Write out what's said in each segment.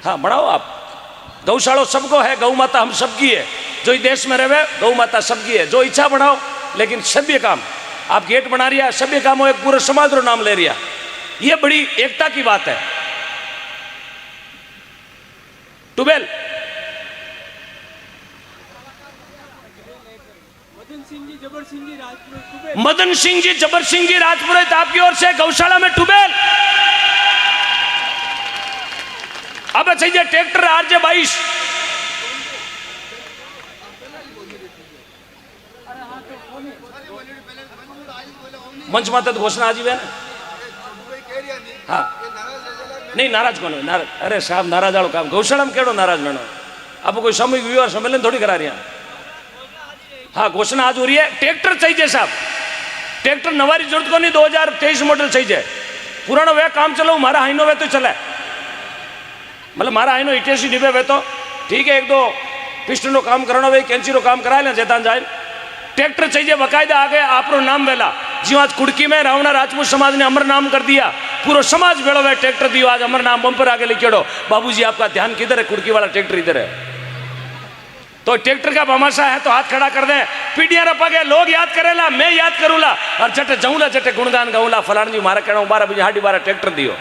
हाँ बढ़ाओ आप। गौशाला सबको है, गौ माता हम सबकी है, जो इस देश में रहे गौ माता सबकी है। जो इच्छा बढ़ाओ, लेकिन सभ्य काम आप गेट बना रिया, सभ्य काम हो, एक पूरे समाज रो नाम ले रिया, ये बड़ी एकता की बात है। टूबेल मदन सिंह जी जबर सिंह जी राजपुरोहित आपकी ओर से गौशाला में टूबेल। अब चाहिए ट्रैक्टर RJ22। मंच माता तो घोषणा आज है ना। हाँ नहीं नाराज कौन है? नाराज? अरे साहब नाराज आलो काम गौशाला में केड़ो नाराज बनो? अब कोई सामूहिक विवाह सम्मेलन थोड़ी करा रही है। हाँ घोषणा आज हो रही है। ट्रैक्टर चाहिए साहब, ट्रैक्टर नवारी जरूरत को नहीं, 2023 मॉडल चाहिए। पुरानो वे काम चलो, मारा हाइनो वे तो चले, मतलब मारा हाइनो 88 डिब्बे वे तो ठीक है, एक दो पिस्टन काम कराना वे कैंची रो काम करा ले जेतान जाए। ट्रैक्टर चाहिए बकायदा आगे आपरो नाम वेला जी। आज कुड़की में रावणा राजपूत समाज ने अमर नाम कर दिया, पूरा समाज बेड़ो वे ट्रैक्टर दियो, आज अमर नाम बम पर आगे लिखेड़ो। बाबूजी आपका ध्यान किधर है? कुड़की वाला ट्रैक्टर इधर है। तो ट्रैक्टर का भामाशा है तो हाथ खड़ा कर दे। पीढ़ियां रपागे लोग याद करेला, मैं याद करूला और जटे जाऊला जटे गुणगान गाऊला। फलाण जी मारा कहना 12 बजे हाडी 12 ट्रैक्टर दियो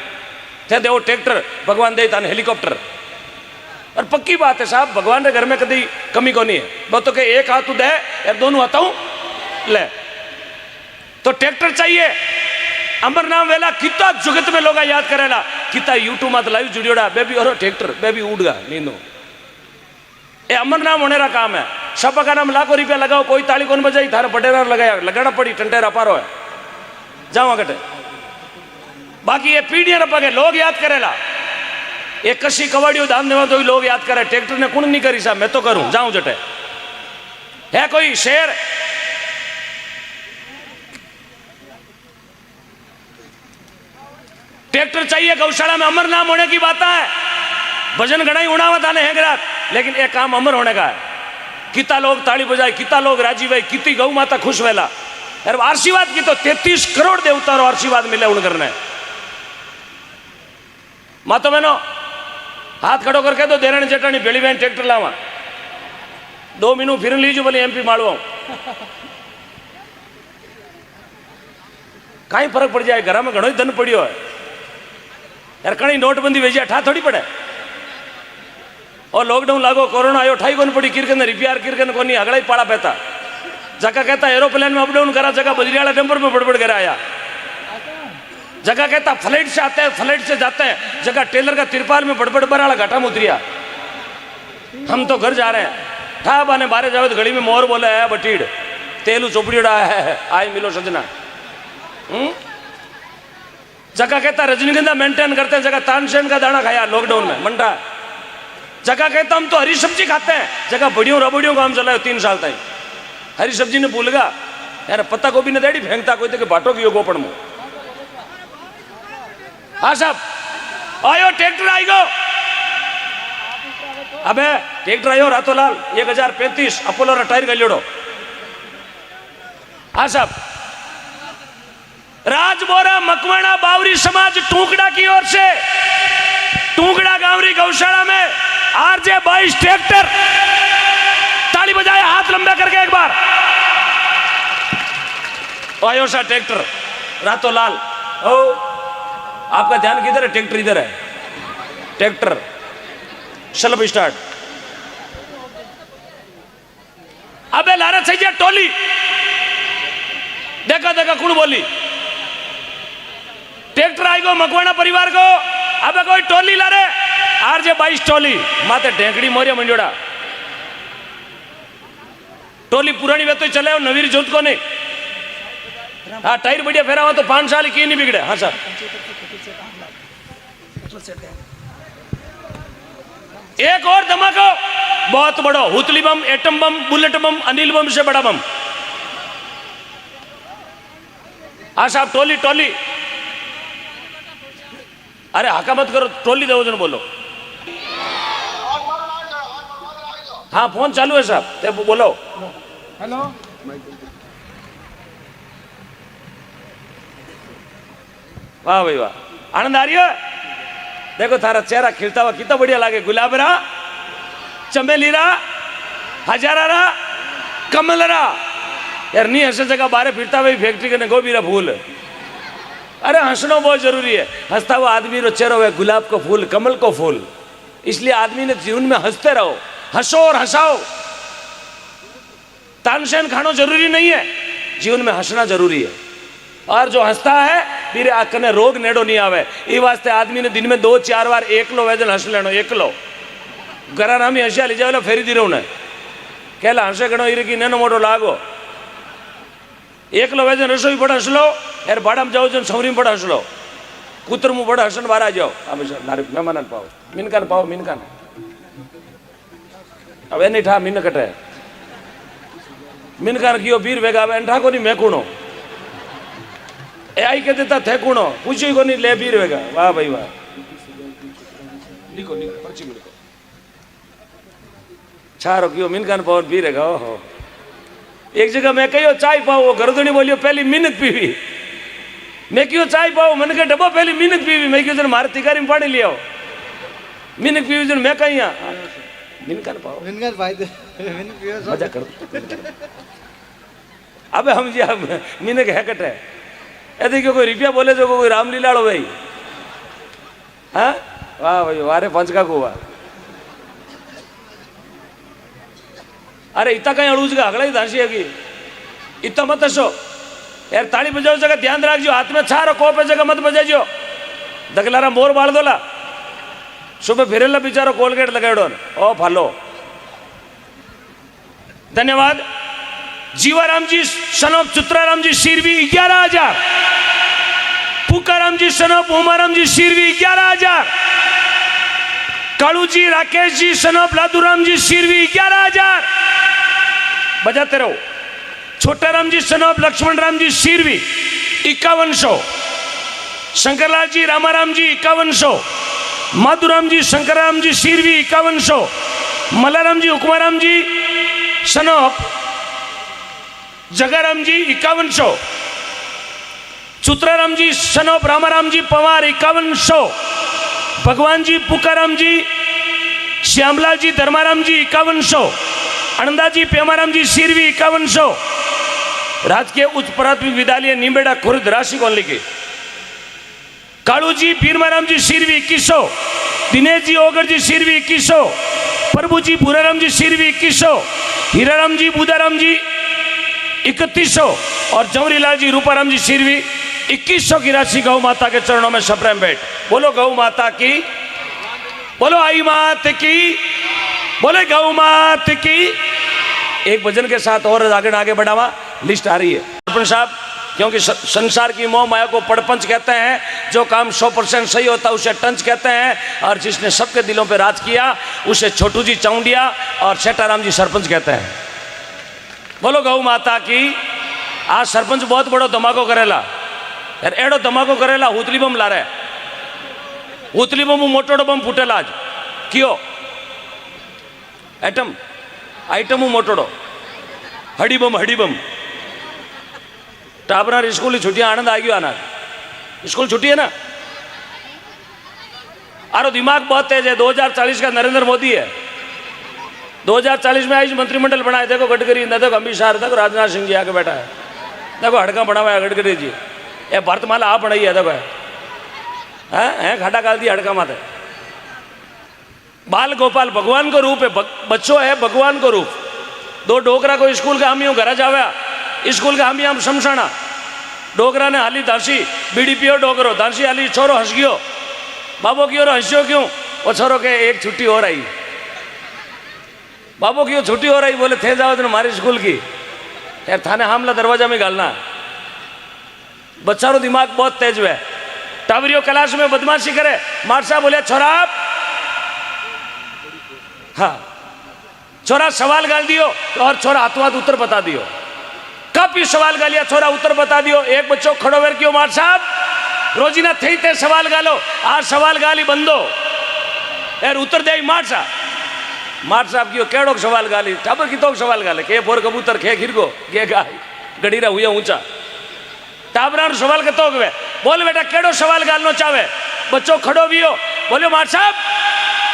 थे देव ट्रैक्टर भगवान दे ताने हेलीकॉप्टर। और पक्की बात है साहब, भगवान के घर में कभी कमी को नहीं है। बहुत तो के एक हाथ दे या दोनों हाथों ले। तो ट्रैक्टर चाहिए। अमर नाम वेला कितना जुगत में लोग याद करेला, कितना यूट्यूब में लाइव जुड़ियोड़ा बेबी और ट्रैक्टर बेबी उड़ गा नींदो। ये अमर नाम होने का काम है। शपा का नाम लाखों रुपया लगाओ, कोई ताली कौन बजाई, थारा बटेरा लगाया लगाना पड़ी, टंटेरा पारो है जाओ गटे। बाकी ये पीढ़ियां रपागे लोग याद करेला। एक कशी कवाड़ियों दान देवा तो लोग याद करे। ट्रैक्टर ने कौन नहीं करी साहब, मैं तो करूं जाऊं जटे। है कोई शेर? ट्रैक्टर चाहिए गौशाला में। अमर नाम होने की बात है। भजन घड़ा ही उड़ावत आने हैं रात, लेकिन एक काम अमर होने का है। कितना लोग ताली बजाए, कितना लोग राजी भाई, कितनी गौ माता खुश वेला। यार आशीर्वाद की तो 33 करोड़ देवता रो आशीर्वाद मिले उन करने। मातो बहनो हाथ खड़ो करके तो देरानी जेठानी बेली बहन ट्रैक्टर लावा 2 महीनों फिर लीजो बोले MP मालवा कहीं फर्क पड़ जाए। घर में घणो ही धन पड़ियो है यार। कहीं नोटबंदी भेजिया ठा थोड़ी पड़े। और लॉकडाउन लागो, कोरोना आयो, ठाई कोन पड़ी। किरकन रिपेयर किरकन कोनी अगड़ा ही पाड़ा पैता। जगह कहता एरोप्लेन में अपडाउन करा, जगह बजरियाला टेम्पर में बड़बड़ करा आया। जगह कहता फ्लाइट से आते हैं, फ्लाइट से जाते हैं। जगह टेलर का तिरपाल में बड़बड़ बराला घाटा में उतरिया। हम तो घर जा रहे हैं। ठा बाने बारे जाओ तो घड़ी में मोर बोले है बटीड़ तेलू चोपड़ीड़ा है आय मिलो सजना। जगह कहता रजनीगंधा मेंटेन करते हैं, जगह तानसेन का दाना खाया लॉकडाउन में मंडा। जगह कहता हम तो हरी सब्जी खाते हैं, जगह बड़ियों रबड़ियों का हम चलाए 3 साल तक। हरी सब्जी ने भूल गया यार, पत्ता गोभी ने देड़ी फेंकता कोई तो बाटो की गोपड़ में। हाँ साहब आयो ट्रैक्टर आई गो। अबे ट्रैक्टर आयो रातों लाल 1035 अपोलो रा टायर गलियोड़ो। हाँ साहब राजबोरा मकवाना बावरी समाज टूकड़ा की ओर से टूकड़ा गांवरी गौशाला में RJ22 ट्रैक्टर। ताली बजाए हाथ लंबे करके एक बार। आयो सा ट्रैक्टर रातों लाल। ओ आपका ध्यान किधर है? ट्रैक्टर इधर है। ट्रैक्टर शलब स्टार्ट। अबे लारा चाहिए टोली। देखा देखा कुड़ बोली ट्रैक्टर आई गो मकवाना परिवार को। अबे कोई टोली ला रे RJ22 टोली माते ढेंकड़ी मोरिया मंडोड़ा। टोली पुरानी वे तो चले नवीर जोत को नहीं। हाँ टायर बढ़िया फेरा हुआ तो 5 साल की नहीं बिगड़े। हाँ सर एक और धमाका बहुत बड़ा, हुतली bomb, atom bomb, bullet bomb, Anil bomb से बड़ा बम। हाँ साहब टोली टोली। अरे हाका मत करो, टोली दो जन बोलो। हाँ फोन चालू है साहब, ते बोलो। हेलो वाह भाई वाह, आनंद आ रही है? देखो थारा चेहरा खिलता हुआ कितना बढ़िया लागे, गुलाब रा, चमेली रा, हजारा रा, कमल रा। यार नहीं हंसे जगह बाहर फिरता हुआ फैक्ट्री के गोभी रा फूल। अरे हंसना बहुत जरूरी है। हंसता हुआ आदमी रो चेहरा है गुलाब को फूल, कमल को फूल। इसलिए आदमी ने जीवन में हंसते रहो, हंसो और हंसाओ। तानसेन खानो जरूरी नहीं है, जीवन में हंसना जरूरी है। और जो हंसता है फिर कने रोग नेड़ो नहीं आवे। ये वास्ते आदमी ने दिन में 2-4 बार एकलो वैजन हंस लेनो। एकलो घरा नामी हंसिया ली जाओ फेरी दी रहो कहला हंसे गणो इरकी नेनो मोटो लागो। एकलो वैजन रसोई बड़ा हंस लो यार, भाड़ा में जाओ जन सौरी में बड़ा हंस लो, कुतर मुँह बड़ा हंसन बाहर आ जाओ। अब मेहमान पाओ, मिनकान पाओ, मिनकान अब नहीं ठा मिन कटे मिनकान कियो बीर वेगा एंठा को नहीं मैं कुणो ए आई के देता थे कुणो पूछी को नहीं ले बीर वेगा। वाह भाई वाह, लिखो लिखो पर्ची में लिखो। छारो कियो मिनकान पाओ बीर वेगा। ओहो एक जगह मैं कहियो चाय पाओ, वो गर्दनी बोलियो पहली मिनक पीवी। मैं क्यों चाय पाओ, मैंने कहा डब्बा पहली मिनक पीवी। मैं क्यों जन मारे तिकारी में पानी लिया मिनक पीवी जन मैं कहीं मिनकान पाओ मिनकान भाई मजा कर। अबे हम जी मिनक है कटे ए देखियो कोई रुपया बोले जो कोई रामलीला लो भाई। हाँ वाह भाई वारे पंचका को वाह। अरे इतना कहीं अड़ूज का अगला ही दासी है कि इतना मत हंसो यार। ताली बजाओ जगह ध्यान रखजो, हाथ में छारो कोप है जगह मत बजाइयो। दगलारा मोर बाल दोला सुबह फिरेला बिचारो कोलगेट लगाड़ो ओ फालो। धन्यवाद। जीवाराम जी सनोप चुत्राराम जी सिरवी 11,000। पुकाराम जी सनोप उमाराम जी सिरवी 11,000। कालू जी राकेश जी सनोप लादूराम जी सिरवी 11,000। बजाते रहो। छोटाराम जी सनोप लक्ष्मण राम जी सिरवी 5100। शंकरलाल जी रामाराम जी 5100। माधुराम जी शंकरराम जी सिरवी 5100। मलाराम जी हुकुमाराम जी सनोप जगाराम जी 5100। चुत्राराम जी सनोप रामाराम जी पवार 5100। भगवान जी पुकाराम जी श्यामलाल जी धर्माराम जी 5100। अनंदा जी पेमाराम जी सिरवी 5100। राजकीय उच्च प्राथमिक विद्यालय निंबेड़ा खुर्द राशि कौन लिखे। कालू जी पीरमाराम जी सिरवी 2100। दिनेश जी ओगर जी सिरवी 2100। प्रभु जी भूराराम जी सिरवी 2100। हीराराम जी बुदाराम जी 3100 और जमरीलाल जी रूपाराम जी सिरवी 2100 की राशि गौ माता के चरणों में सप्रेम भेंट। बोलो गौ माता की, बोलो आई मात की, बोले गौ मात की। एक भजन के साथ और आगे बढ़ावा, लिस्ट आ रही है सरपंच साहब। क्योंकि संसार की मोह माया को पड़पंच कहते हैं, जो काम 100% सही होता है उसे टंच कहते हैं, और जिसने सबके दिलों पे राज किया उसे छोटू जी चौंडिया और सेठाराम जी सरपंच कहते हैं। बोलो गौ माता की। आज सरपंच बहुत बड़ो धमाको करेला यार, एड़ो धमाको करेला हुतली बम ला रहे। हुतली बम मोटोड़ो बम फूटेला आज क्यों एटम आइटम मोटोड़ो हडी बम टाबरा स्कूल छुट्टियां आनंद आ गयो। आना स्कूल छुट्टी है ना। आरो दिमाग बहुत तेज है। 2040 का नरेंद्र मोदी है। 2040 में आज मंत्रिमंडल बनाए। देखो गडकरी, देखो अमित शाह, देखो राजनाथ सिंह जी आके बैठा है। देखो हड़का बना हुआ है गडकरी जी। ये भारतमाला आप बनाई है। देखो है खाटा काल दी हड़का माते। बाल गोपाल भगवान को रूप है, बच्चों है भगवान को रूप। 2 डोकरा को स्कूल का हम यूं घर जावे, स्कूल का हम यहाँ शमशाना। डोकरा ने हाली दासी बीड़ी पियो डोकरो, दासी हाली छोरो हंस गयो। बाबो की ओर हंसियो क्यों? वो छोरो के एक छुट्टी हो रही। बाबो की छुट्टी हो रही, बोले थे जाओ तो हमारी स्कूल की यार, थाने हमला दरवाजा में गालना। बच्चा रो दिमाग बहुत तेज है। टावरियो क्लास में बदमाशी करे, मार साहब बोले छोरा, हाँ छोरा सवाल गाल दियो और छोरा हाथों हाथ उत्तर बता दियो। काफी सवाल गालिया, छोरा उत्तर बता दियो। एक बच्चों खड़ो वेर क्यों मार साहब, रोजीना थे ते सवाल गालो, आज सवाल गाली बंदो यार उत्तर दे। मार साहब क्यों केड़ो सवाल गाली, टाबर की तो सवाल गाले के फोर कबूतर खे खिरगो गे गाय गडीरा हुआ ऊंचा। टाबरा सवाल के तो बोल बेटा केड़ो सवाल गालनो चाहे। बच्चों खड़ो भी हो, बोलो मार साहब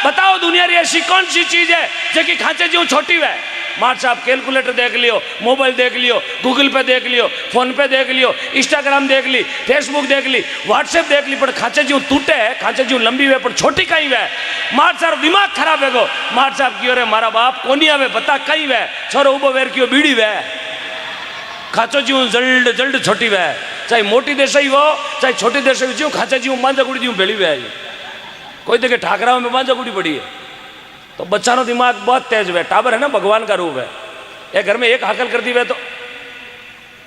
बताओ दुनिया री ऐसी कौन सी चीज है जो कि खांचे जीव छोटी है। मार साहब कैलकुलेटर देख लियो, मोबाइल देख लियो, गूगल पे देख लियो, फोन पे देख लियो, इंस्टाग्राम देख ली, फेसबुक देख ली, व्हाट्सएप देख ली, पर खांचे जीव टूटे है, खांचे जीव लंबी है पर छोटी कहीं है। मार साहब दिमाग खराब है गो। मार साहब की रे मारा बाप कोनी आवे बता कहीं है, छोरो उबो वेर कियो बीड़ी वे, खाचो जीव जल्द जल्द छोटी वे, चाहे मोटी देसाई हो चाहे छोटी देसाई जीव खांचे जीव मांझा गुड़ी जीव बेली वे। कोई देखे ठाकराओं में मांझा गुड़ी पड़ी है। तो बच्चा नो दिमाग बहुत तेज है, टाबर है ना भगवान का रूप है। एक घर में एक हाकल कर दी है तो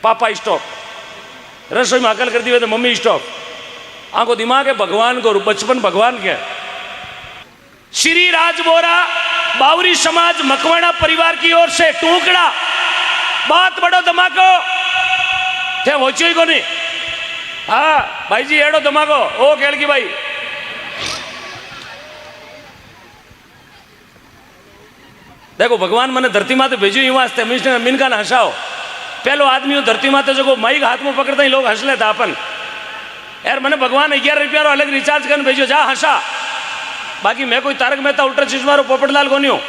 पापा स्टॉप, रसोई में हाकल कर दी है तो मम्मी स्टॉप। आंखों दिमाग है भगवान को रूप, बचपन भगवान के। श्री राज बोरा बावरी समाज मकवाना परिवार की ओर से टुकड़ा बहुत बड़ो धमाको थे होची को नहीं। हाँ भाई जी एड़ो धमाको ओ केल की भाई। देखो भगवान मैंने धरती माते भेजू ही वास्ते मिनका ने हंसाओ। पहलो आदमी धरती माते जो माइक हाथ में पकड़ते ही लोग हंस लेता अपन। यार मैंने भगवान 11 रुपया अलग रिचार्ज करने भेजो जा हंसा। बाकी मैं कोई तारक मेहता उल्टा चश्मा रो पोपटलाल को नहीं हूँ,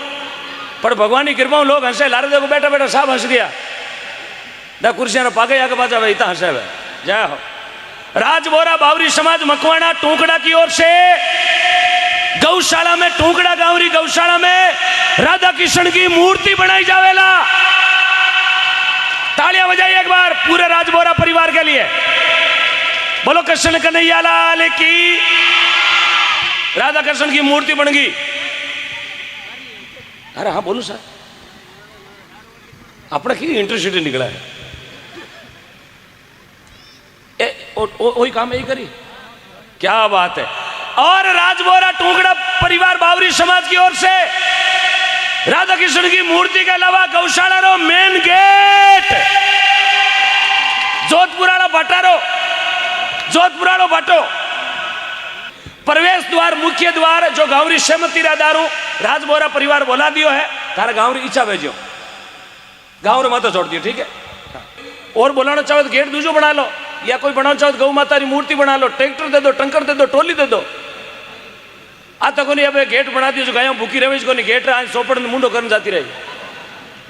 पर भगवान की कृपा लोग हंसे। लारे देखो बैठा बैठा साहब हंस दिया, कुर्सियां पागे आगे बाजा भाई इतना हंसे हुए। जय हो। राजबोरा बावरी समाज मकवाना टुकड़ा की ओर से गौशाला में, टुकड़ा गांवरी गौशाला में राधा कृष्ण की मूर्ति बनाई जावेला। तालियां बजाइए एक बार पूरे राजबोरा परिवार के लिए। बोलो कृष्ण कन्हैया लाल की। राधा कृष्ण की मूर्ति बन गई। अरे हाँ बोलो सर, अपना की इंटरसिटी निकला है वही काम यही करी, क्या बात है। और राजबोरा टुकड़ा परिवार बावरी समाज की ओर से राधा कृष्ण की मूर्ति के अलावा गौशाला रो मेन गेट जोधपुरालो भटारो, जोधपुरालो भटो प्रवेश द्वार मुख्य द्वार जो गांवरी सहमति रादारू राजबोरा परिवार बोला दियो है। तारा गांवरी इच्छा भेजो, गांव माता छोड़ दियो ठीक है। और बोलाना चाहो तो गेट दूसरो बना लो, या कोई बनाना चाहो तो गौ माता की मूर्ति बना लो, ट्रैक्टर दे दो, टंकर दे दो, ट्रॉली दे दो। आ तो कोनी अब गेट बना दियो जो गाय भूखी रहे को नहीं, गेट आज सोपड़ मुंडो करने जाती रही।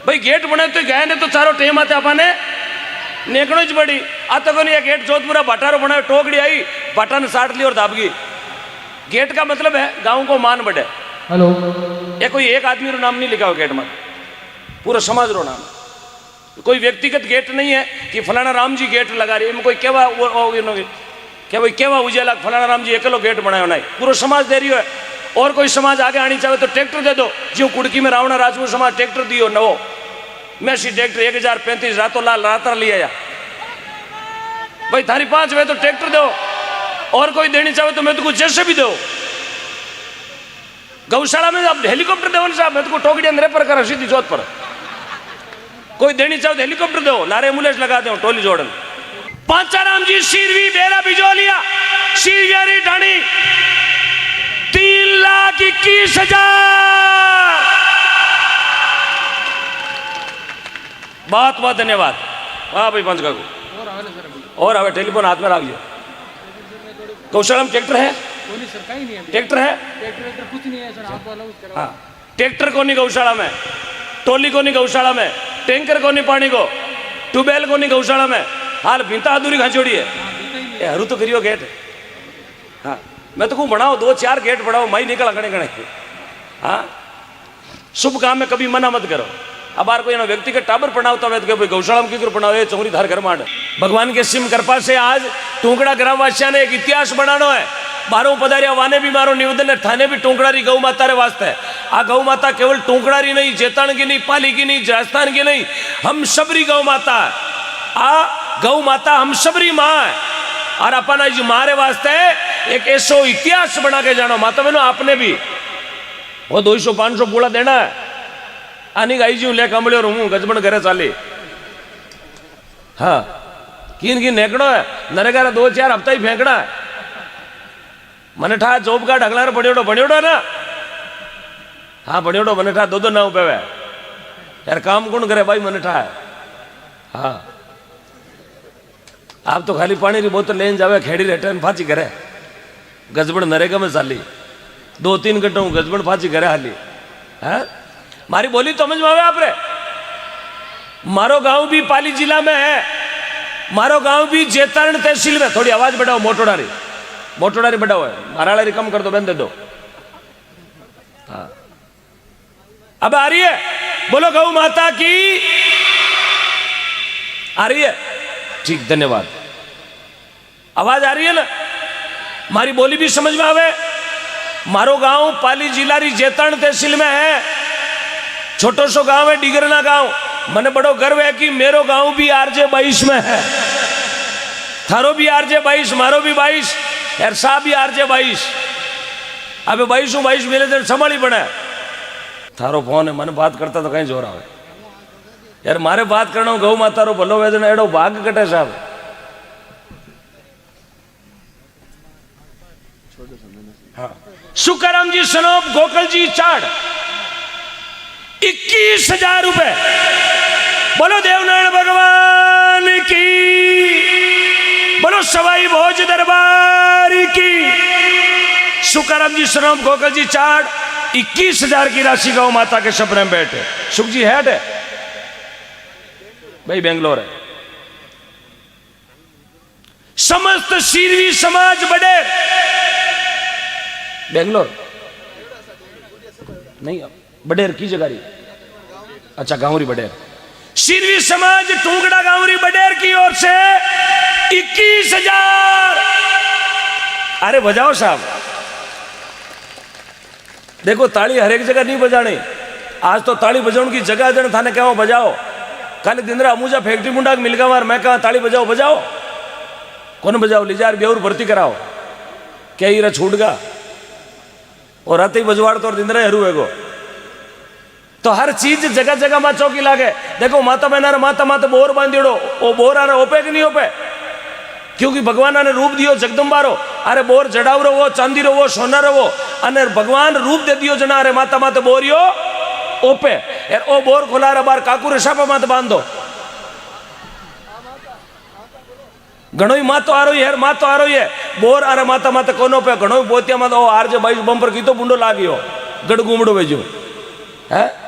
भाई गेट बने तो गाय ने तो चारो टेम आते अपने नेकड़ो ज बड़ी। आ तो कोनी गेट जोधपुरा भटारो बनाए, टोकड़ी आई भटा ने साट ली और दाब गई। गेट का मतलब है गांव को मान बढ़े। हेलो, ये कोई एक आदमी रो नाम नहीं लिखा हो गेट में, पूरा समाज रो नाम। कोई व्यक्तिगत गेट नहीं है कि फलाना राम जी गेट लगा रही है, कोई केवा क्या भाई केवा उजेला फलाना राम जी अकेलो गेट बनायो नहीं, पूरा समाज दे रही है। और कोई समाज आगे आनी चाहे तो ट्रैक्टर दे दो, जो कुड़की में रावणा राजपूत समाज ट्रैक्टर दियो नवो मैसी ट्रैक्टर 1035 रातों लाल राता लिया या भाई थारी 5 वे तो ट्रैक्टर दो। और कोई देनी चाहे तो मैं तो कुछ जैसे भी दो। गौशाला में अब हेलीकॉप्टर दो साहब, मैं तो टोकड़ी अंदर पर कर सीधी जोत पर। कोई देनी चाहो तो हेलीकॉप्टर दो, लारे एम्बुलेंस लगा दो टोली जोड़न। पांचाराम जी सीरवी बेरा बिजोलिया सीरवियारी ढाणी 3,21,000। बहुत बहुत धन्यवाद। वाह भाई पंच काकू। और हमें टेलीफोन हाथ में रख लिया। गौशाला में ट्रैक्टर है, ट्रैक्टर है, कुछ नहीं है सर। हाँ ट्रैक्टर को नहीं गौशाला में, टोली को नहीं गौशाला में, टैंकर को नहीं पानी को, ट्यूबवेल को नहीं गौशाला में। हाल भिंता अधूरी खचोड़ी है, हरू तो करियो गेट। हाँ मैं तो कहूँ बनाओ 2-4 गेट बढ़ाओ, मई निकल गणे गणे। हाँ शुभ काम में कभी मना मत करो। अब बार कोई व्यक्तिगत टाबर बनावता है तो गौशाला में क्यों बनाओ, चौरी धार घर मांड। भगवान के सिम कृपा से आज टुकड़ा ग्रामवासिया ने एक इतिहास बनानो है। बारो पधारिया वाने भी मारो निवेदन है, थाने भी टुकड़ा री गौ माता रे वास्ते है। आ गौ माता केवल टुकड़ा री नहीं, जेतान की नहीं, पाली की नहीं, राजस्थान की नहीं, हम सबरी गौ माता है। आ गौ माता हम सबरी माँ है। और अपना जी मारे वास्ते एक ऐसो इतिहास बना के जानो। माता बहनों आपने भी वो 200-500 पूड़ा देना है। आनी गाई जी ले कमले और हूँ गजबन घरे चाली। हाँ किन की नेकड़ो है नरेगा 2-4 हफ्ता ही फेंकना है। मने ठा जॉब का ढगला बड़ियोड़ो बड़ियोड़ो ना। हाँ बड़ियोड़ो मने ठा 2-2 ना पे यार काम कौन करे भाई मने ठा। हाँ आप तो खाली पानी की बोतल लेन जावे खेड़ी रेटन फाची करे गजबड़ नरेगा में चाली। 2-3 घंटा हूँ गजबड़ फाची घरे हाली है। मारी बोली तो समझ में आवे आपरे। मारो गांव भी पाली जिला में है, मारो गांव भी जेतरण तहसील में। थोड़ी आवाज बढ़ाओ, मोटोडारी बढ़ाओ है, माराड़ी कम कर दो, बंद दे दो। हाँ अब आ रही है, बोलो गौ माता की आ रही है। ठीक, धन्यवाद। आवाज आ रही है ना, मारी बोली भी समझ में आवे। मारो गांव पाली जिला री जेतरण तहसील में है, छोटो सो गांव है, डिगरना गांव। मने बड़ो गर्व है कि मेरो गांव भी RJ 22 में है। थारो भी RJ 22, मारो भी 22, यार साहब भी RJ 22। अबे 22 मिले तो संभाली बने। थारो फोन है, मैंने बात करता तो कहीं जोर आवे यार। मारे बात करना गौ माता रो भलो वेदन एडो भाग कटे साहब। हाँ सुकाराम जी सनोप गोकल जी चाड़ 21,000 रुपए। बोलो देवनारायण भगवान की, बोलो सवाई भोज दरबार की। सुकाराम जी सनोप गोकल जी चाड़ 21,000 की राशि गौ माता के सपने में बैठे। सुख जी हेड है भाई, बेंगलोर है। समस्त सीरवी समाज बड़े बेंगलोर नहीं, बडेर की जगह रही। अच्छा गांवरी बडेर, सीरवी समाज टूंगड़ा गांवरी बडेर की ओर से 21,000। अरे बजाओ साहब, देखो ताली हर एक जगह नहीं बजानी। आज तो ताली बजाने की जगह जन थाने क्या बजाओ। खाली दिन अमूजा फैक्ट्री मुंडा मिलगा मार मैं कहा ताली बजाओ, बजाओ कौन बजाओ। लिजार बेवर भर्ती कराओ, क्या हीरा छूटगा और रात ही बजवाड़ तो दिन हरूएगो। तो हर चीज जगह जगह में चौकी लागे। देखो माता बहना माता माता बोर बांधियोड़ो, वो बोर आ रहा ओपे कि नहीं ओपे, क्योंकि भगवान ने रूप दियो जगदम्बा रो। अरे बोर जड़ाव रहो, चांदी रहो, सोना रहो, अने भगवान रूप दे दियो जना। अरे माता माता बोरियो ओपे यार, ओ बोर खोला रे बार काकू रे सापा माता बांधो। घणो ही मातो आ रही है, मातो आ रही है बोर। अरे माता माता कोनो पे घणो बोतिया माता ओ RJ 22 बम्पर की तो बुंडो लागियो गड़ घूमड़ो भेजो है।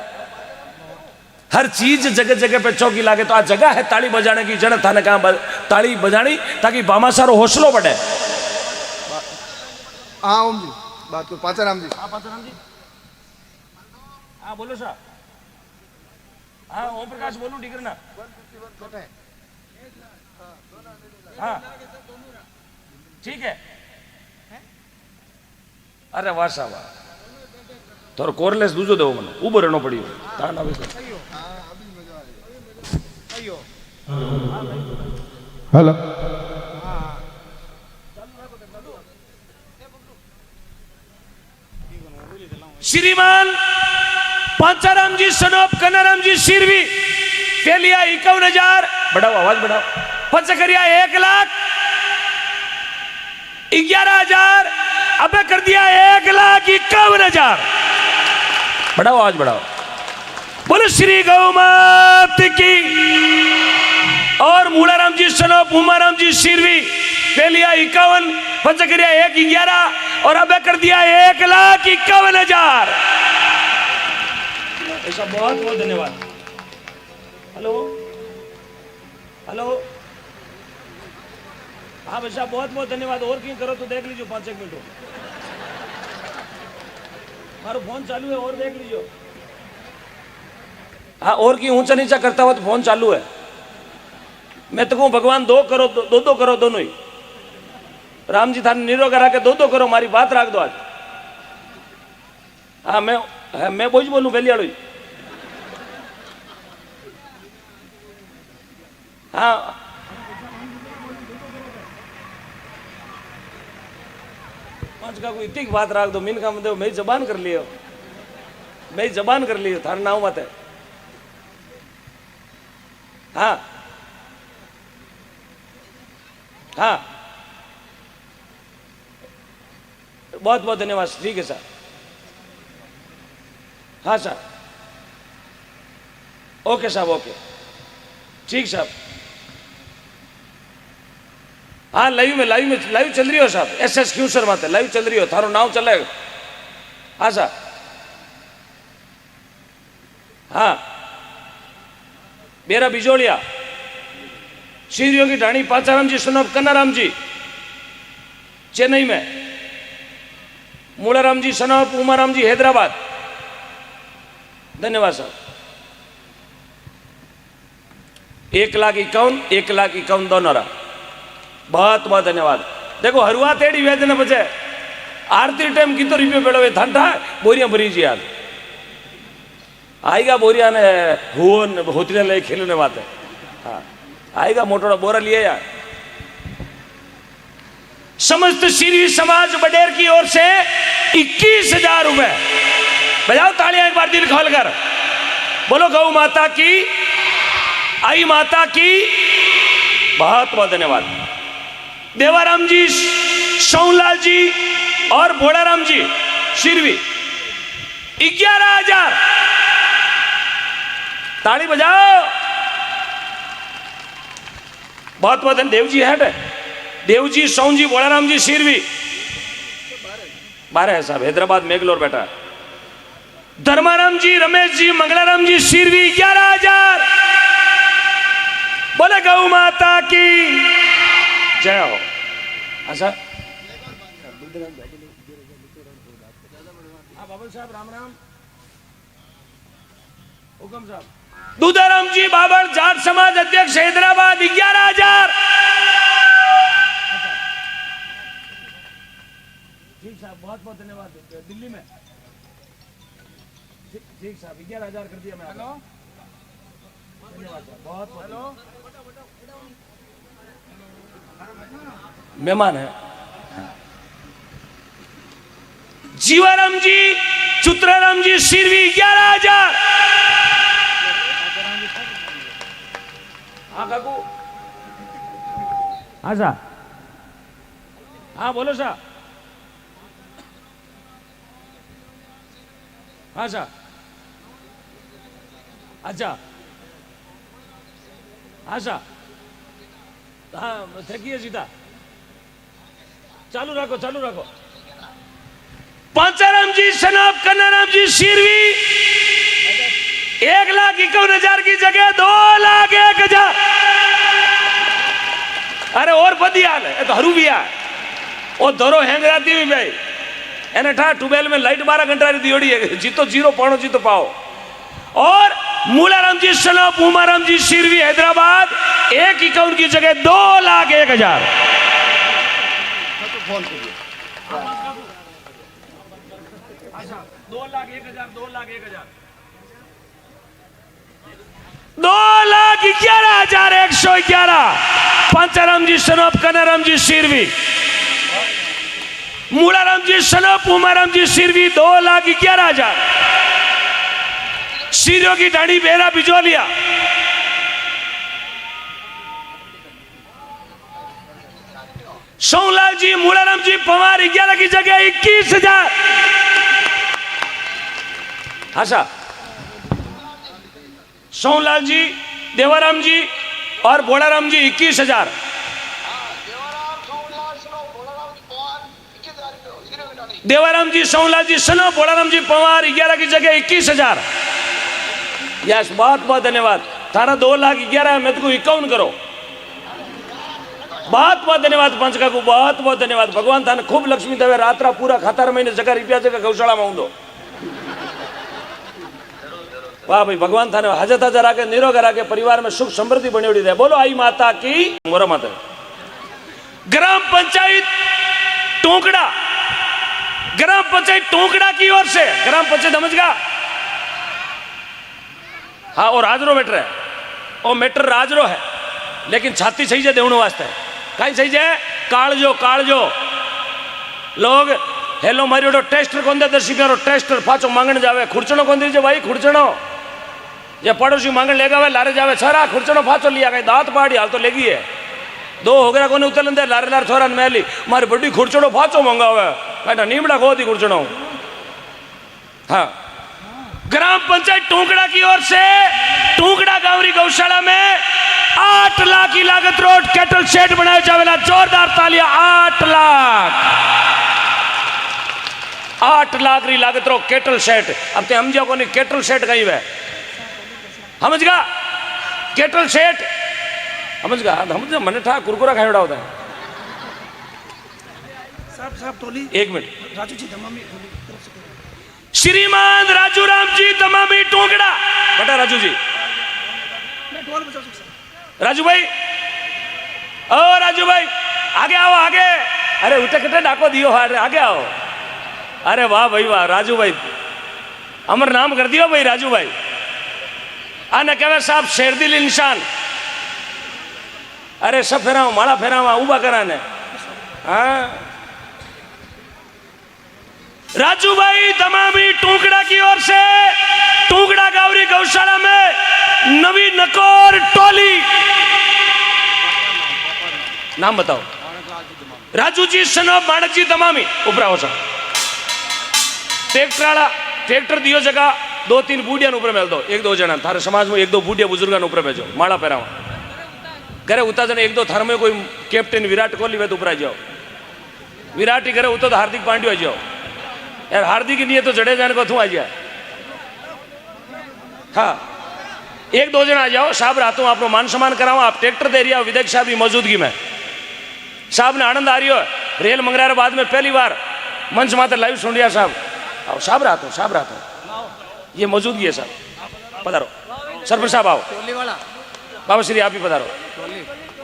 हर चीज जगह जगह पे चौकी लागे। तो आ जगह है ताली बजाने की, जन थाने कहा ताली बजानी ताकि बामासारो हौसलो बढ़े। हाँ ओम जी बात को पाचाराम जी। हाँ पाचाराम जी, हाँ बोलो साहब। हाँ ओम प्रकाश बोलू डिगरना। हाँ ठीक है। अरे वाह साहब, थोड़ा कोरलेस दूजो देवो मने उबो रहनो पड़ियो तान आवे। हेलो श्रीमान पांचाराम जी सनोप कनाराम जी सिरवी फेलिया 51,000। बढ़ाओ आवाज बढ़ाओ। पचकरिया 1,11,000। अबे कर दिया 1,51,000। बढ़ाओ आवाज बढ़ाओ। बोलो श्री गौ मात की। और मूलाराम जी सनोप उमाराम जी सिरवी फेलिया 51, पचकरिया 1,11 और अबे कर दिया 1,51,000। ऐसा बहुत बहुत धन्यवाद। हेलो हेलो, हाँ भैया बहुत बहुत धन्यवाद। और क्यों करो तो देख लीजिए 5-1 मिनट। मारो फोन चालू है और देख लीजिए। हाँ और क्यों ऊंचा नीचा करता हुआ तो फोन चालू है। मैं तो कहूँ भगवान 2 करो, 2 करो दोनों ही। राम जी थाने निरोग करा के 2 करो, मारी बात रख दो आज। हाँ मैं बोझ बोलूं बेलियाड़ो। हाँ पांच का कोई इतनी बात रख दो। मीन का मतलब मैं जबान कर लियो, मैं जबान कर लियो। थारा नाम मत है। हाँ हाँ बहुत बहुत धन्यवाद। ठीक है सर। हाँ सर ओके साहब ओके ठीक साहब। हाँ लाइव में लाइव चल रही हो साहब। SS क्यू सर माते लाइव चल रही हो। थारो नाम चले हाँ सर, हाँ बेरा बिजोलिया, सीरियो की ढाणी पाचाराम जी सन ऑफ कन्नाराम जी चेन्नई में, मूलाराम जी सन ऑफ उमाराम जी हैदराबाद। धन्यवाद साहब। 1,51,1,51 दोनों। बहुत बहुत धन्यवाद। देखो हरुआ तेड़ी वेज ने बचे आरती टाइम की तो रिव्यू पेड़ो ठंडा बोरियां भरी जी यार आएगा बोरिया ने हुन होती ले खेलने बात है। हाँ आएगा मोटोड़ा बोरा लिए यार। समस्त सीरी समाज बडेर की ओर से 21,000 रुपए। बजाओ तालियां एक बार दिल खोलकर। बोलो गौ माता की, आई माता की बहुत बहुत धन्यवाद। देवाराम जी, सोनलाल जी और भोलाराम जी शिरवी 11,000। ताली बजाओ। बहुत बहुत धन्यवाद। देवजी है, देवजी, सोन जी, भोलाराम जी शिरवी 12 है साहब। हैदराबाद मैंगलोर बैठा। धर्माराम जी, रमेश जी, मंगलाराम जी शिरवी 11,000। बोले गौ माता की जय हो। अच्छा बाबल साहब राम राम। हुकम साहब। दूधाराम जी बाबल जाट समाज अध्यक्ष हैदराबाद 11,000। ठीक साहब बहुत बहुत धन्यवाद। दिल्ली में ठीक साहब 11,000 कर दिया मैं। हेलो धन्यवाद साहब बहुत बहुत। हेलो मेहमान है। जीवाराम जी, चुत्राराम जी शिरवी 11,000। हाँ काकू। हाँ साहब, हाँ बोलो साहब। हाँ साहब, अच्छा हाँ साहब, हाँ थकिए सीधा चालू रखो चालू रखो। पांचाराम जी सनाब कन्नाराम जी शिरवी 1,51,000 की जगह 2,01,000। अरे और बढ़िया है तो हरू भी है और दरो हैंग रहती हुई भाई एने ठा ट्यूबवेल में लाइट 12 घंटा दियोड़ी है। जीतो जीरो पाओ जीतो पाओ। और मूलाराम जी सनाब उमाराम जी शिरवी हैदराबाद 1,51 की जगह 2,01,000। फोन करिए। 2,01,000 2,01,000 2,11,111। पंचाराम जी सनोप कन्नाराम जी शिरवी, मूलाराम जी सनोप उमाराम जी शिरवी 2,11,000। सीरियो की ढाणी बेरा बिजोलिया सोनलाल जी, मूलाराम जी पवार 11 की जगह 21,000। अच्छा सोनलाल जी, देवाराम जी और भोलाराम जी 21,000। देवाराम जी, सोनलाल जी सनो, भोलाराम जी पवार 11 की जगह 21,000। यस बहुत बहुत धन्यवाद। थारा 2,11,000 मैं तुमको 51 करो। बहुत बहुत धन्यवाद पंचका को बहुत बहुत धन्यवाद। भगवान थाने खूब लक्ष्मी देवे रात्रा पूरा खातार महीने जगह रुपया जगह गौशाला में ऊंदो। वाह भाई भगवान थाने हाजत हाजर आके निरोग आके परिवार में सुख समृद्धि बनी उड़ी रहे। बोलो आई माता की मोरा माता। ग्राम पंचायत टोंकड़ा, ग्राम पंचायत टोंकड़ा की ओर से, ग्राम पंचायत समझगा हाँ। और राजरो मैटर है और मैटर राजरो है लेकिन छाती सही जाए देवणु वास्ते कहीं सही जाए कालजो कालजो लोग हेलो मारियो टेस्टर कौन दे दर्शिकारो टेस्टर पाचो मांगण जावे खुर्चणो कौन दीजिए भाई खुर्चणो ये पड़ोसी मांगण लेगा वे लारे जावे छरा खुर्चणो फाचो लिया गई दांत पाड़ी हाल तो लेगी है 2 होगरा कोने उतरन दे लारे लार छोरा मैली मारी बड़ी खुर्चणो फाचो मंगावे कहना नीमड़ा खो दी खुर्चणो। हाँ ग्राम पंचायत टोंकड़ा की ओर से टोंकड़ा गांवरी गौशाला में 8 लाख की लागत रोड कैटल शेड बनाया जावेला। जोरदार तालियां। 8 लाख 8 लाख री लागत रो केटल सेट। अब ते हम को नहीं केटल सेट कही वे समझ गा केटल सेट समझ गा समझ मने ठा कुरकुरा खाइड़ा होता है। साहब टोली 1 मिनट राजू जी दमामी श्रीमान राजू राम जी दमामी टोंगड़ा बेटा राजू जी मैं ढोल बजा सकता राजू भाई ओ राजू भाई आगे आओ आगे। अरे उठे कटे डाको दियो अरे आगे आओ। अरे वाह भाई वाह राजू भाई अमर नाम कर दियो भाई राजू भाई। आने कहे साहब शेरदिल इंसान। अरे सब फेराव माला फेरावा उबा कराने हाँ राजू भाई दमामी टुकड़ा की ओर से टुकड़ा गावरी गौशाला में नवी नकोर टोली नाम बताओ राजू जी सनो माणक जी दमामी उपरा हो साहब ट्रैक्टर दियो जगह 2-3 बूढ़िया ऊपर मेल दो 1-2 जना थारे समाज में 1-2 बूढ़िया बुजुर्ग ऊपर भेजो माला पहरावा घरे उता जने 1-2 थार में कोई कैप्टन विराट कोहली वे तो ऊपर जाओ विराट ही घरे उतो तो हार्दिक पांड्या आ जाओ यार हार्दिक नहीं है तो जडेजा को थू आ जाए। हाँ 1-2 जना आ जाओ साहब रातों आप मान सम्मान कराओ आप ट्रैक्टर दे रिया विधायक साहब की मौजूदगी में साहब ने आनंद आ रही हो रेल मंगरार बाद में पहली बार मंच माते लाइव सुन रिया साहब आओ साहब रातों ये मौजूदगी है साहब पधारो सरपंच साहब आओ बाबा श्री आप ही पधारो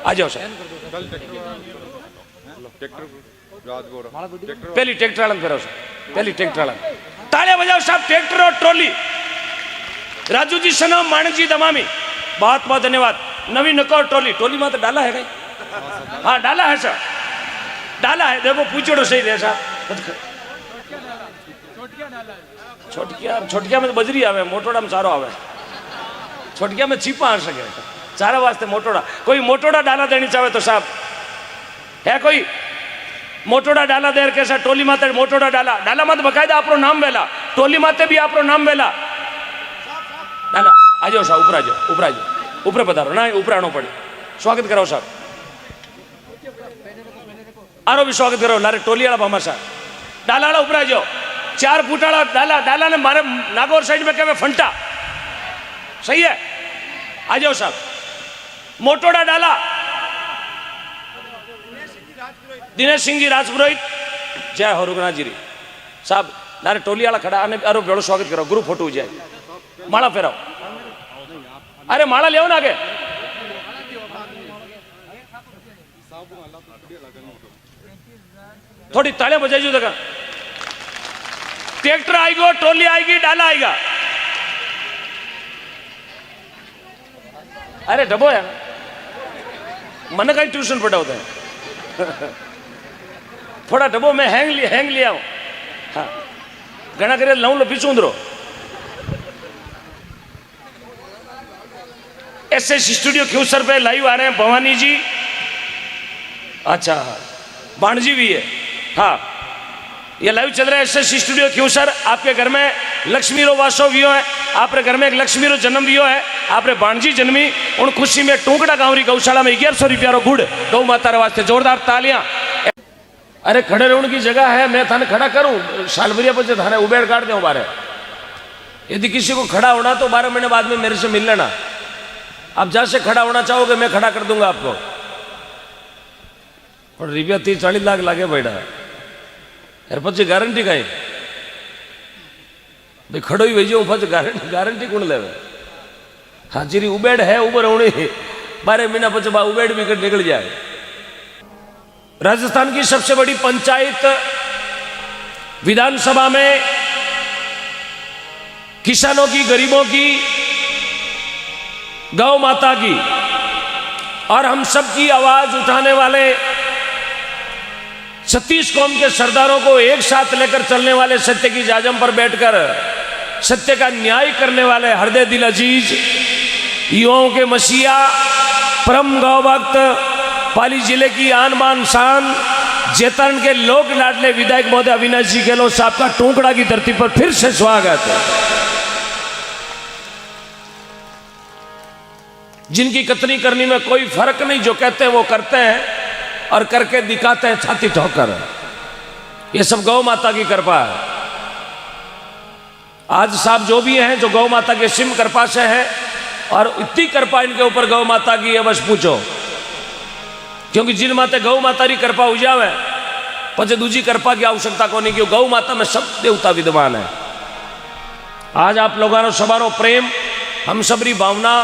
आ जाओ साहब पहली ट्रैक्टर आनंद फिर पहली ट्रैक्टर आनंद तालियां बजाओ साहब ट्रैक्टर और ट्रॉली राजू जी सनम माणक जी दमामी बहुत बहुत धन्यवाद। नवी नकोर टोली में तो डाला है कहीं हाँ डाला है सर डाला है देखो पूछोड़ो सही रहे साहब छोटकिया में तो बजरी आवे मोटोड़ा में सारो आवे छोटकिया में चीपा आ सके सारा वास्ते मोटोड़ा कोई मोटोड़ा डाला देनी चाहे तो साहब है कोई मोटोड़ा डाला देर कैसा टोली माते मोटोड़ा डाला मत बकायदा आपरो नाम वेला टोली माते भी आपरो नाम वेला डाला आ जाओ साहब ऊपर आ जाओ ऊपर पधारो ना ऊपर आनो पड़े स्वागत कराओ साहब आरो भी स्वागत करो लारे टोली वाला भामा साहब डाला वाला ऊपर आ जाओ 4 फुट वाला डाला ने मारे नागौर साइड में कहे फंटा सही है आ जाओ साहब मोटोड़ा डाला दिनेश सिंह जी राजपुरोहित जय हो रुगनाथ जी साहब नारे टोली वाला खड़ा आने अरे बेड़ो स्वागत करो ग्रुप फोटो जाए माला फेराओ अरे माला ले ना आगे थोड़ी तालियां बजाइए देखा ट्रैक्टर आएगा टोली आएगी डाला आएगा अरे डबो है मन का ट्यूशन पढ़ा होता है थोड़ा डबो में हैंग लिया हूं हाँ घना करे लाऊं लो पीछू उधरो एसएस स्टूडियो क्यूसर पे लाइव आ रहे हैं भवानी जी अच्छा बाणजी भी है हाँ ये लाइव चल रहा है एसएस स्टूडियो क्यूसर आपके घर में लक्ष्मी रो वासो वियो है आपके घर में एक लक्ष्मी रो जन्म वियो है आपने बाणजी जन्मी उन खुशी में टुकड़ा गांवरी गौशाला में 1100 रुपया रो गुड़ गौ माता रे वास्ते जोरदार तालियां। अरे खड़े रहने की जगह है मैं थाने खड़ा करूं सालभरिया पर थाने उबेड़ काट दूं बारे यदि किसी को खड़ा होना तो 12 महीने बाद में मेरे से मिल लेना आप जहां से खड़ा होना चाहोगे मैं खड़ा कर दूंगा आपको और रुपया 30-40 लाख लागे बैठा यार पची गारंटी कहीं भाई खड़ो ही भेजो पच गारंटी कौन ले हाजिरी उबेड़ है उबर होनी 12 महीना पच उबेड़ भी निकल जाए। राजस्थान की सबसे बड़ी पंचायत विधानसभा में किसानों की गरीबों की गौ माता की और हम सब की आवाज उठाने वाले 36 कौम के सरदारों को एक साथ लेकर चलने वाले सत्य की जाजम पर बैठकर सत्य का न्याय करने वाले हृदय दिल अजीज युवाओं के मसीहा परम गौ भक्त पाली जिले की आन बान शान जेतन के लोक लाडले विधायक महोदय अविनाश जी गहलोत साहब का टुकड़ा की धरती पर फिर से स्वागत है। जिनकी कतनी करनी में कोई फर्क नहीं जो कहते हैं वो करते हैं और करके दिखाते हैं छाती ठोकर ये सब गौ माता की कृपा है। आज साहब जो भी हैं, जो गौ माता के सिम कृपा से हैं, और इतनी कृपा इनके ऊपर गौ माता की है, बस पूछो। क्योंकि जिन माते गौ माता की कृपा हो जावे पचे दूजी कृपा की आवश्यकता को नहीं, क्यों गौ माता में सब देवता विद्यमान है। आज आप लोगों सबारो प्रेम, हम सबरी भावना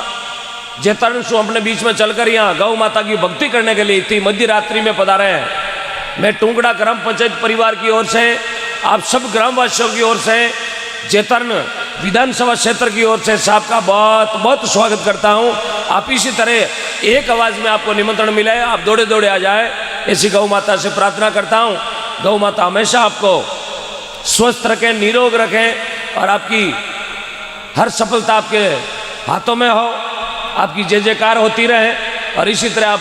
जेतरण सु अपने बीच में चलकर यहाँ गौ माता की भक्ति करने के लिए इतनी मध्य रात्रि में पधारे हैं। मैं टुंगड़ा ग्राम पंचायत परिवार की ओर से, आप सब ग्रामवासियों की ओर से, जेतरण विधानसभा क्षेत्र की ओर से साहब का बहुत बहुत स्वागत करता हूँ। आप इसी तरह एक आवाज़ में आपको निमंत्रण मिले, आप दौड़े दौड़े आ जाए, ऐसी गौ माता से प्रार्थना करता हूँ। गौ माता हमेशा आपको स्वस्थ रखें, निरोग रखें, और आपकी हर सफलता आपके हाथों में हो, आपकी जय जयकार होती रहे, और इसी तरह आप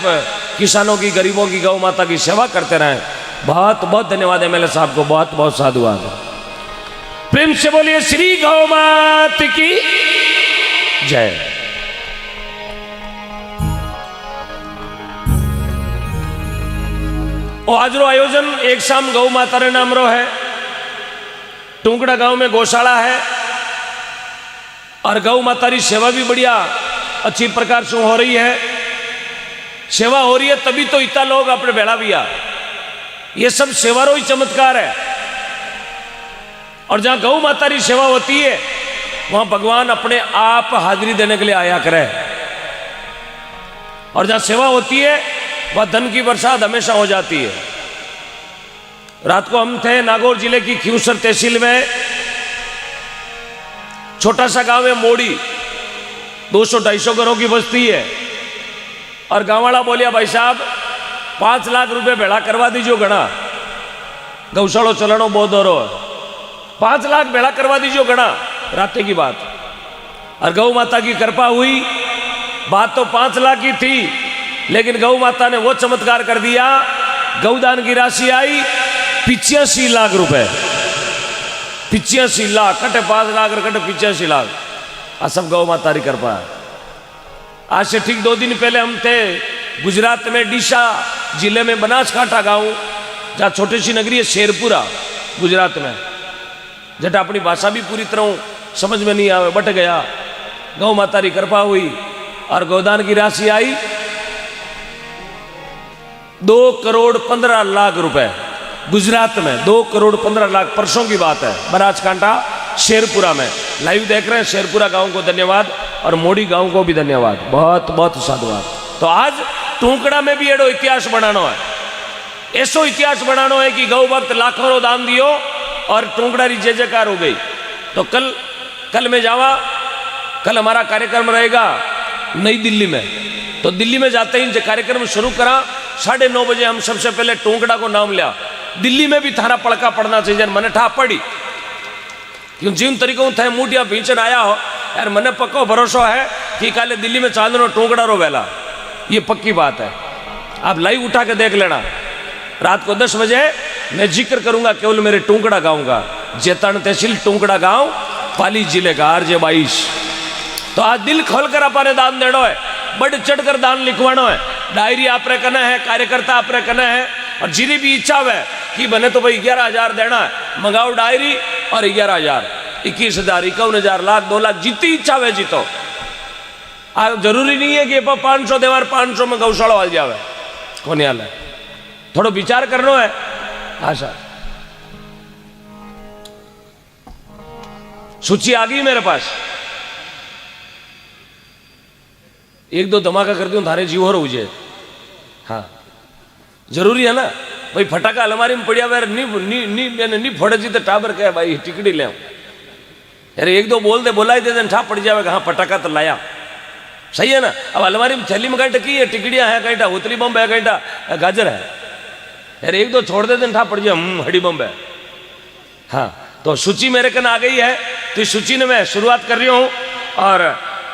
किसानों की, गरीबों की, गौ माता की सेवा करते रहें। बहुत बहुत धन्यवाद एमएलए साहब को, बहुत बहुत साधुवाद। प्रेम से बोलिए श्री गौ माता की जय। और आज रो आयोजन एक शाम गौ माता रे नाम रो है। टुंगड़ा गांव में गौशाला है, और गौ माता की सेवा भी बढ़िया अच्छी प्रकार से हो रही है। सेवा हो रही है तभी तो इतना लोग अपने बेड़ा भी आ, ये सब सेवा रो ही चमत्कार है। और जहां गौ माता की सेवा होती है वहां भगवान अपने आप हाजिरी देने के लिए आया करे, और जहां सेवा होती है वह धन की बरसात हमेशा हो जाती है। रात को हम थे नागौर जिले की खियूसर तहसील में, छोटा सा गांव है मोड़ी, 200-250 घरों की बस्ती है। और गांव वाला बोलिया भाई साहब 5 लाख रुपए भेड़ा करवा दीजिए, घना गौशालो चलानो बहुत दौरो है, 5 लाख भेड़ा करवा दीजिए घना, रात की बात। और गौ माता की कृपा हुई, बात तो 5 लाख की थी, लेकिन गौ माता ने वो चमत्कार कर दिया, गौदान की राशि आई 85 लाख रुपए। 85 लाख, कटे 5 लाख और कटे 85 लाख, आ सब गौ माता की कृपा है। आज से ठीक 2 दिन पहले हम थे गुजरात में, डीसा जिले में बनासकांठा गांव, जहाँ छोटी सी नगरी है शेरपुरा गुजरात में, जटा अपनी भाषा भी पूरी तरह समझ में नहीं आवे, बट गया। गौ माता की कृपा हुई और गोदान की राशि आई 2,15,00,000 रुपए गुजरात में। 2,15,00,000 परसों की बात है, बनासकांठा शेरपुरा में। लाइव देख रहे हैं शेरपुरा गांव को धन्यवाद, और मोड़ी गांव को भी धन्यवाद, बहुत बहुत साधुवाद। तो आज टुंकड़ा में भी एडो इतिहास बनाना है, ऐसो इतिहास बनाना है कि गौ भक्त लाखों रो दान दियो और टुंकड़ा की जय जयकार हो गई। तो कल मैं जावा, कल हमारा कार्यक्रम रहेगा नई दिल्ली में। तो दिल्ली में जाते ही कार्यक्रम शुरू करा, 9:30 बजे हम सबसे पहले टुंकड़ा को नाम लिया। दिल्ली में भी थारा पड़का पड़ना चाहिए, मने ठा पड़ी, क्यों जिन तरीकों थे मूटिया भींचन आया हो यार, मने पक्को भरोसा है कि काले दिल्ली में चांदनो टुंकड़ा रो वेला, ये पक्की बात है। आप लाइव उठा के देख लेना। रात को 10 बजे मैं जिक्र करूंगा केवल मेरे टुंकड़ा गांव का, जेतरण तहसील टुंकड़ा गांव, पाली जिले का, RJ 22। तो आज दिल खोलकर अपने दान देना है, बढ़ चढ़कर दान लिखवाना है। डायरी आप रे करना है, कार्यकर्ता आप रे करना है, और जिन्हें भी इच्छा है कि बने तो भाई 11,000 देना है, मंगाओ डायरी, और 11,000, 21,000, 51,000, लाख, 2 लाख, जितनी इच्छा है जीतो। जरूरी नहीं है कि 500 देवार 500 में गौशाला वाल जावे, कोनी हाल है, थोड़ा विचार करना है। आशा सूची आ गई मेरे पास, 1-2 धमाका कर दूं थारे जीव हो जाए। हाँ जरूरी है ना भाई, फटाका अलमारी में पड़िया वे नहीं फोड़े जी तो टाबर कहे भाई टिकड़ी ले, अरे 1-2 बोल दे, बोला ही दे ठा पड़ जावे, हाँ फटाका तो लाया, सही है ना। अब अलमारी में थैली में कहीं की है, टिकड़ियाँ हैं, कहीं होतली बम है, कहीं गाजर है, अरे 1-2 छोड़ दे ठा पड़ जाए, हड़ी बम है। हाँ तो सूची मेरे कन आ गई है, तो इस सूची में मैं शुरुआत कर रही हूँ। और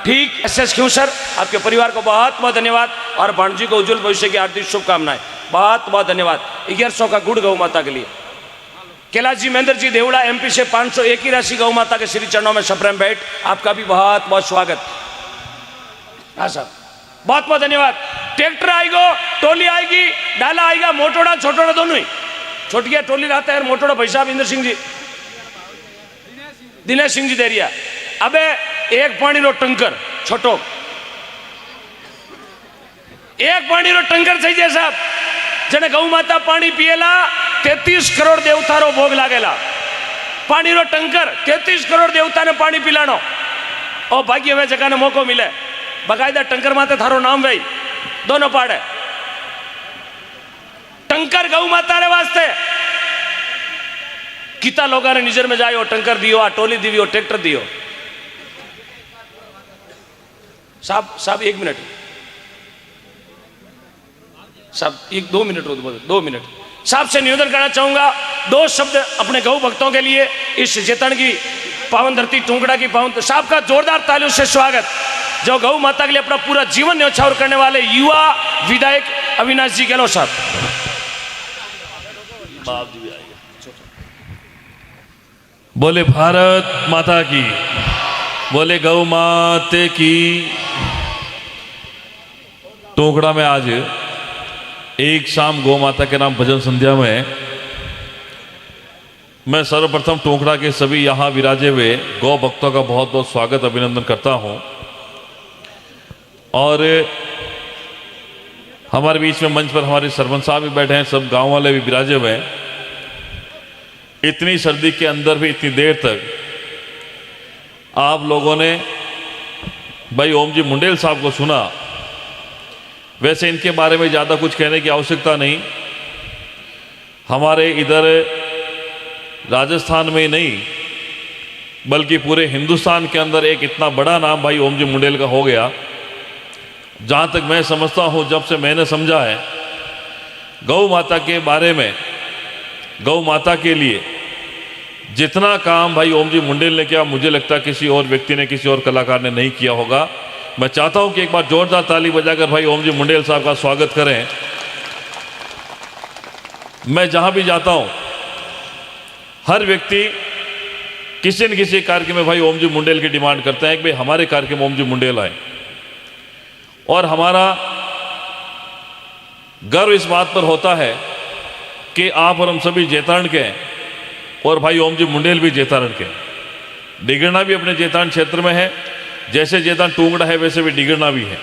ठीक SS खियूसर आपके परिवार को बहुत बहुत धन्यवाद, और भाणजी को उज्जवल भविष्य की हार्दिक शुभकामनाएं, बहुत बहुत धन्यवाद। 1100 का गुड़ गौ माता के लिए। कैलाश जी महेंद्र जी देवड़ा MP से 501 की राशि गौ माता के श्री चरणों में सप्रेम भेंट, आपका भी बहुत बहुत स्वागत। हाँ साहब बहुत बहुत धन्यवाद। ट्रैक्टर आएगा, टोली आएगी, डाला आएगा, मोटोड़ा छोटोड़ा दोनों ही, छोटिया टोली रहता है, मोटोड़ा भाई साहब इंद्र सिंह जी, दिनेश सिंह जी देरिया अबे एक पानी रो टंकर छोटो एक पानी रो टंकर थी जाए साहब जने गौ माता पानी पिएला 33 करोड़ देवता रो भोग लागेला पानी रो टंकर 33 करोड़ देवता ने पानी पिलानो ओ भाग्य वे जगह ने मौको मिले बकायदा टंकर माते थारो नाम भाई दोनों पाड़े टंकर गौ माता रे वास्ते किता लोग ने निजर में जायो टंकर दियो आ टोली दियो ट्रैक्टर दियो साहब साहब 1 मिनट साहब 2 मिनट 2 मिनट साहब से निवेदन करना चाहूंगा 2 शब्द अपने गौ भक्तों के लिए इस जेतन की पावन धरती टुंगड़ा की पावन साहब का जोरदार तालियों से स्वागत जो गौ माता के लिए अपना पूरा जीवन न्यौछावर करने वाले युवा विधायक अविनाश जी गहलोत साहब बोले भारत माता की, बोले गौ माते की। टोकड़ा में आज एक शाम गौ माता के नाम भजन संध्या में मैं सर्वप्रथम टोकड़ा के सभी यहाँ विराजे हुए गौ भक्तों का बहुत बहुत स्वागत अभिनंदन करता हूँ। और हमारे बीच में मंच पर हमारे सरपंच साहब भी बैठे हैं, सब गांव वाले भी विराजे हुए हैं। इतनी सर्दी के अंदर भी इतनी देर तक आप लोगों ने भाई ओम जी मुंडेल साहब को सुना। वैसे इनके बारे में ज़्यादा कुछ कहने की आवश्यकता नहीं, हमारे इधर राजस्थान में ही नहीं बल्कि पूरे हिंदुस्तान के अंदर एक इतना बड़ा नाम भाई ओम जी मुंडेल का हो गया। जहाँ तक मैं समझता हूँ, जब से मैंने समझा है गौ माता के बारे में, गौ माता के लिए जितना काम भाई ओम जी मुंडेल ने किया, मुझे लगता है किसी और व्यक्ति ने, किसी और कलाकार ने नहीं किया होगा। मैं चाहता हूं कि एक बार जोरदार ताली बजाकर भाई ओम जी मुंडेल साहब का स्वागत करें। मैं जहां भी जाता हूं हर व्यक्ति किसी न किसी कार्यक्रम में भाई ओम जी मुंडेल की डिमांड करते हैं कि भाई हमारे कार्यक्रम ओम जी मुंडेल आए। और हमारा गर्व इस बात पर होता है कि आप और हम सभी जेतारण के हैं और भाई ओम जी मुंडेल भी जेतारण के। डिगरना भी अपने जेतारण क्षेत्र में है, जैसे जेतारण टुंगड़ा है वैसे भी डिगरना भी है।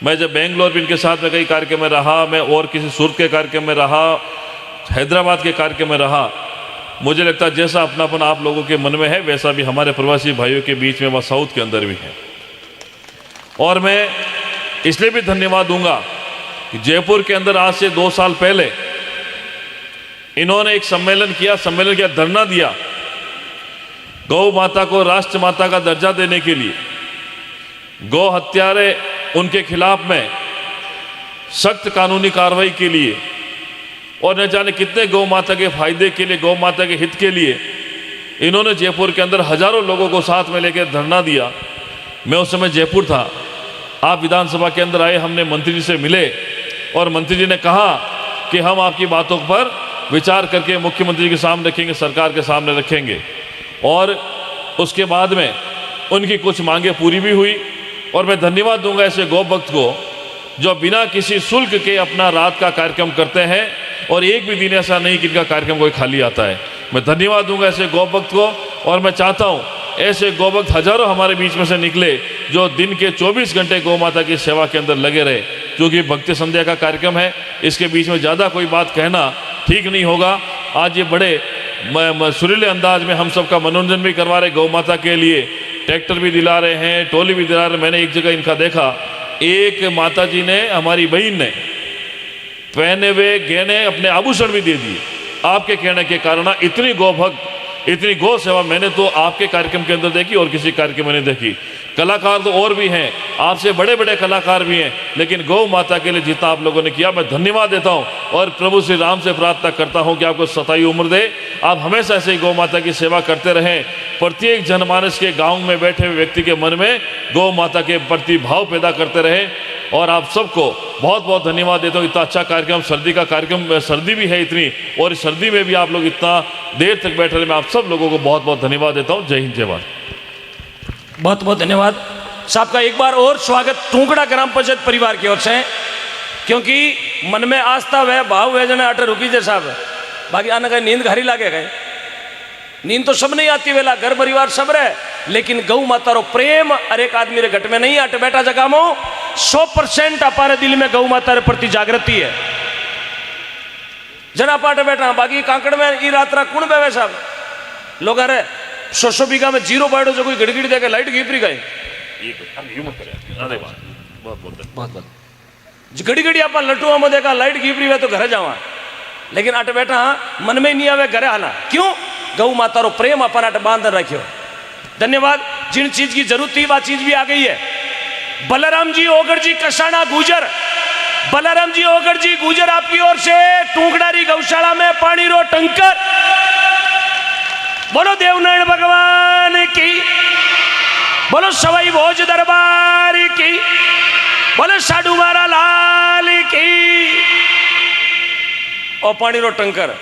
मैं जब बेंगलोर भी इनके साथ में कई कार्यक्रम में रहा, मैं और किसी सूरत के कार्यक्रम में रहा, हैदराबाद के कार्यक्रम में रहा, मुझे लगता है जैसा अपनापन आप लोगों के मन में है वैसा भी हमारे प्रवासी भाइयों के बीच में व साउथ के अंदर भी है। और मैं इसलिए भी धन्यवाद दूंगा कि जयपुर के अंदर आज से 2 साल पहले इन्होंने एक सम्मेलन किया, धरना दिया गौ माता को राष्ट्र माता का दर्जा देने के लिए, गौ हत्यारे उनके खिलाफ में सख्त कानूनी कार्रवाई के लिए, और न जाने कितने गौ माता के फायदे के लिए, गौ माता के हित के लिए इन्होंने जयपुर के अंदर हजारों लोगों को साथ में लेकर धरना दिया। मैं उस समय जयपुर था, आप विधानसभा के अंदर आए, हमने मंत्री जी से मिले और मंत्री जी ने कहा कि हम आपकी बातों पर विचार करके मुख्यमंत्री के सामने रखेंगे, सरकार के सामने रखेंगे। और उसके बाद में उनकी कुछ मांगे पूरी भी हुई। और मैं धन्यवाद दूंगा ऐसे गौ भक्त को जो बिना किसी शुल्क के अपना रात का कार्यक्रम करते हैं और एक भी दिन ऐसा नहीं कि इनका कार्यक्रम कोई खाली आता है। मैं धन्यवाद दूंगा ऐसे गौ भक्त को। और मैं चाहता हूं ऐसे गौ भक्त हजारों हमारे बीच में से निकले जो दिन के 24 घंटे गौ माता की सेवा के अंदर लगे रहे। क्योंकि भक्ति संध्या का कार्यक्रम है, इसके बीच में ज़्यादा कोई बात कहना ठीक नहीं होगा। आज ये बड़े सुरीले अंदाज में हम सबका मनोरंजन भी करवा रहे, गौ माता के लिए ट्रैक्टर भी दिला रहे हैं, टोली भी दिला रहे हैं। मैंने एक जगह इनका देखा, एक माता जी ने, हमारी बहन ने पहने हुए गहने, अपने आभूषण भी दे दिए आपके कहने के कारण। इतनी गौ भक्त, इतनी गौ सेवा मैंने तो आपके कार्यक्रम के अंदर देखी और किसी कार्यक्रम में नहीं देखी। कलाकार तो और भी हैं, आपसे बड़े बड़े कलाकार भी हैं, लेकिन गौ माता के लिए जितना आप लोगों ने किया मैं धन्यवाद देता हूं। और प्रभु श्री राम से प्रार्थना करता हूं कि आपको सताई उम्र दे, आप हमेशा ऐसे ही गौ माता की सेवा करते रहें। प्रत्येक जनमानस के गाँव में बैठे हुए व्यक्ति के मन में गौ माता के प्रति भाव पैदा करते रहें। और आप सबको बहुत बहुत धन्यवाद देता हूँ। इतना अच्छा कार्यक्रम, सर्दी का कार्यक्रम, सर्दी भी है इतनी, और इस सर्दी में भी आप लोग इतना देर तक बैठे रहे, मैं आप सब लोगों को बहुत बहुत धन्यवाद देता हूँ। जय हिंद, जय भारत। बहुत बहुत धन्यवाद साहब का। एक बार और स्वागत टुंगड़ा ग्राम पंचायत परिवार की ओर से, क्योंकि मन में आस्था वह भाव वह जने अटर रुकी जे साहब, बाकी आने का नींद घरी लागे गए नींद तो सब नहीं आती वेला, घर परिवार सब रहे, लेकिन गौ माता रो प्रेम हर एक आदमी रे घट में नहीं अट बैठा जगह में 100% अपारे दिल में गौ माता रे प्रति जागृति है। जना पाटे बैठा बाकी कांकड़ में ई रात कुण बेवे साहब लोग अरे 100 बीघा में जीरो बैठो जो कोई गिड़गिड़ी देके लाइट घीपरी गए घड़ी घड़ी आप लटुआ में देखा लाइट घीपरी हुए तो घर जावा, लेकिन अट बैठा मन में ही नहीं आवे घरे आना, क्यों? गौ माता रो प्रेम अपन अट बांध रखियो। धन्यवाद। जिन चीज की जरूरत थी वह चीज भी आ गई है। बलराम जी ओगड़ जी कसाना गुजर, बलराम जी ओगड़ जी गुजर आपकी ओर से टूंकडारी गौशाला में पानी रो टंकर। बोलो देवनारायण भगवान की, बोलो सवाई भोज दरबार की, बोलो साधु मारा लाल की। और पानी रो टंकर,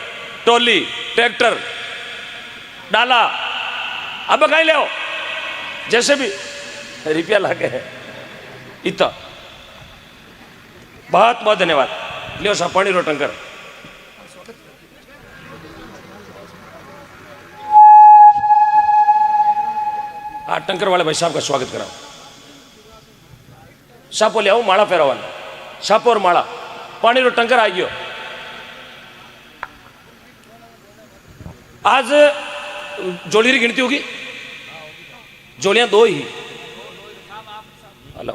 टोली, ट्रैक्टर, डाला अब कहीं ले जैसे भी रुपया लागे है इतना। बहुत बहुत धन्यवाद। लियो सा पानी रो टंकर। हाँ, टंकर वाले भाई साहब का स्वागत कराओ। सापो ले आओ, माला फेरावा, सापो और माला, पानी रो टंकर आ गयो। आज जोड़ी की गिनती होगी, जोड़ियां 2 ही। हेलो